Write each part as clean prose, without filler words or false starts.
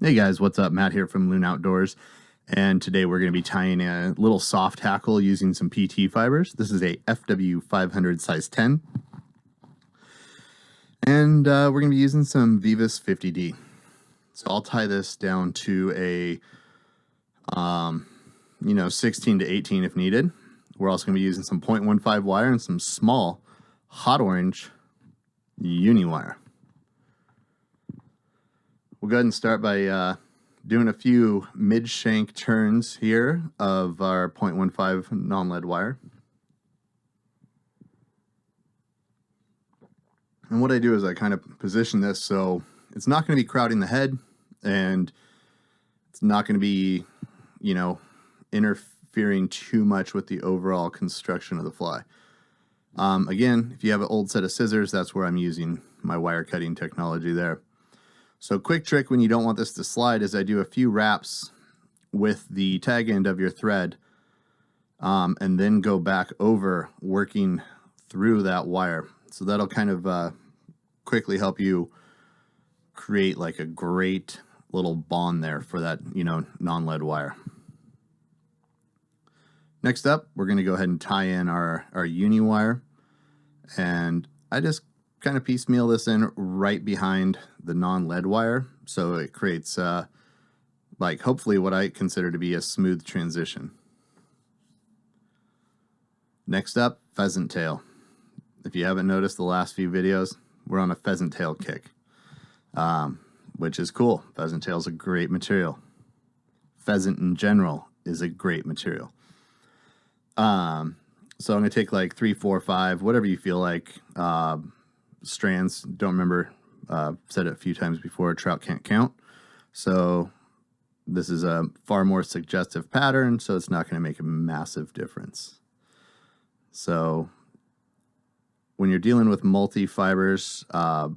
Hey guys, what's up? Matt here from Loon Outdoors, and today we're going to be tying a little soft hackle using some PT fibers. This is a FW 500 size 10, and we're going to be using some Vivas 50D. So I'll tie this down to a 16 to 18 if needed. We're also going to be using some 0.15 wire and some small hot orange uni wire. We'll go ahead and start by doing a few mid-shank turns here of our 0.15 non-lead wire. And what I do is I kind of position this so it's not going to be crowding the head, and it's not going to be, interfering too much with the overall construction of the fly. Again, if you have an old set of scissors, that's where I'm using my wire cutting technology there. So quick trick when you don't want this to slide is I do a few wraps with the tag end of your thread and then go back over working through that wire. So that'll kind of quickly help you create like a great little bond there for that, non-lead wire. Next up, we're going to go ahead and tie in our uni wire, and I just kind of piecemeal this in right behind the non-lead wire, so it creates hopefully what I consider to be a smooth transition. Next up, pheasant tail. If you haven't noticed the last few videos, we're on a pheasant tail kick, which is cool. Pheasant tail is a great material. Pheasant in general is a great material. So I'm going to take like 3, 4, 5, whatever you feel like, strands. Don't remember, said it a few times before, trout can't count. So this is a far more suggestive pattern, so it's not going to make a massive difference. So when you're dealing with multi-fibers, I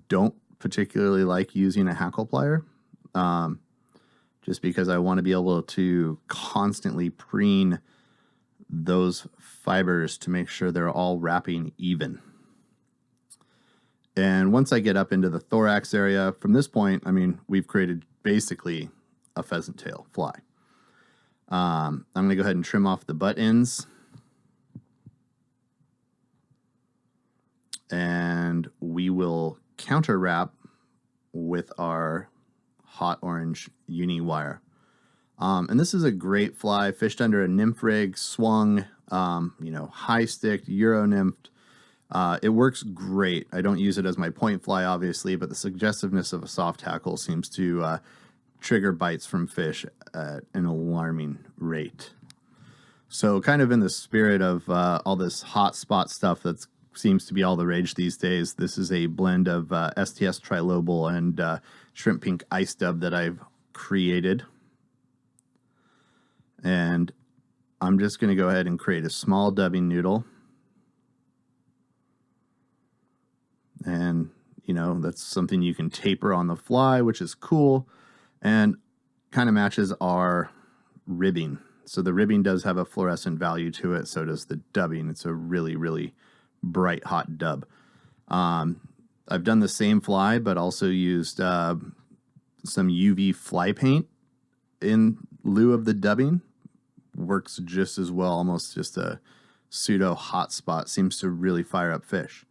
don't particularly like using a hackle plier, just because I want to be able to constantly preen those fibers to make sure they're all wrapping even. And once I get up into the thorax area, from this point, we've created basically a pheasant tail fly. I'm going to go ahead and trim off the butt ends. And we will counter wrap with our hot orange uni wire. And this is a great fly, fished under a nymph rig, swung, high sticked, Euro nymphed. It works great. I don't use it as my point fly, obviously, but the suggestiveness of a soft hackle seems to trigger bites from fish at an alarming rate. So kind of in the spirit of all this hot spot stuff that seems to be all the rage these days, this is a blend of STS trilobal and shrimp pink ice dub that I've created. And I'm just going to go ahead and create a small dubbing noodle. And, that's something you can taper on the fly, which is cool, and kind of matches our ribbing. So the ribbing does have a fluorescent value to it, so does the dubbing. It's a really, really bright, hot dub. I've done the same fly, but also used some UV fly paint in lieu of the dubbing. Works just as well, almost just a pseudo hot spot. Seems to really fire up fish.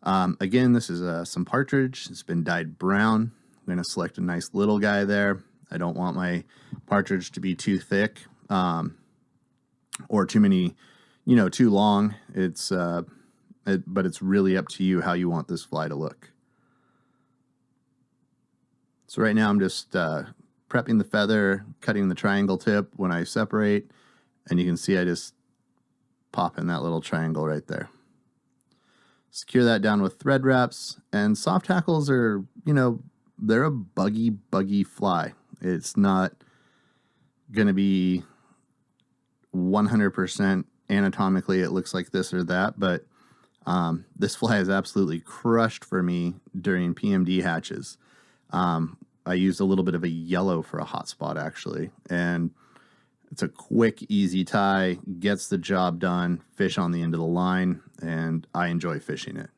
Again, this is some partridge. It's been dyed brown. I'm going to select a nice little guy there. I don't want my partridge to be too thick or too many, too long. But it's really up to you how you want this fly to look. So right now I'm just prepping the feather, cutting the triangle tip when I separate, and you can see I just pop in that little triangle right there. Secure that down with thread wraps, and soft hackles are, they're a buggy fly. It's not going to be 100% anatomically it looks like this or that, but this fly is absolutely crushed for me during PMD hatches. I used a little bit of a yellow for a hot spot, actually, and it's a quick, easy tie, gets the job done, fish on the end of the line, and I enjoy fishing it.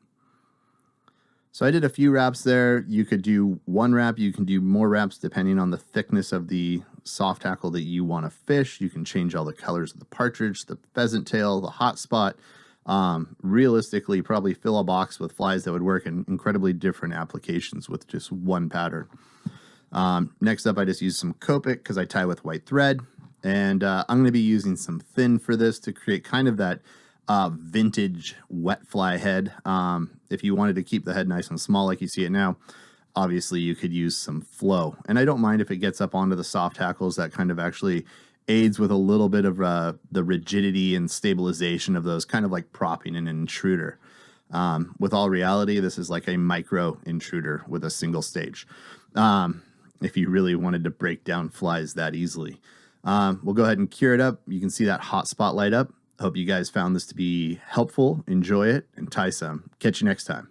So I did a few wraps there. You could do one wrap, you can do more wraps depending on the thickness of the soft hackle that you want to fish. You can change all the colors of the partridge, the pheasant tail, the hot spot. Realistically, probably fill a box with flies that would work in incredibly different applications with just one pattern. Next up, I just used some Copic because I tie with white thread. And I'm going to be using some thin for this to create kind of that vintage wet fly head. If you wanted to keep the head nice and small like you see it now, obviously you could use some flow. And I don't mind if it gets up onto the soft hackles. That kind of actually aids with a little bit of the rigidity and stabilization of those, kind of like propping an intruder. With all reality, this is like a micro intruder with a single stage. If you really wanted to break down flies that easily. We'll go ahead and cure it up. You can see that hot spot light up. Hope you guys found this to be helpful. Enjoy it and tie some. Catch you next time.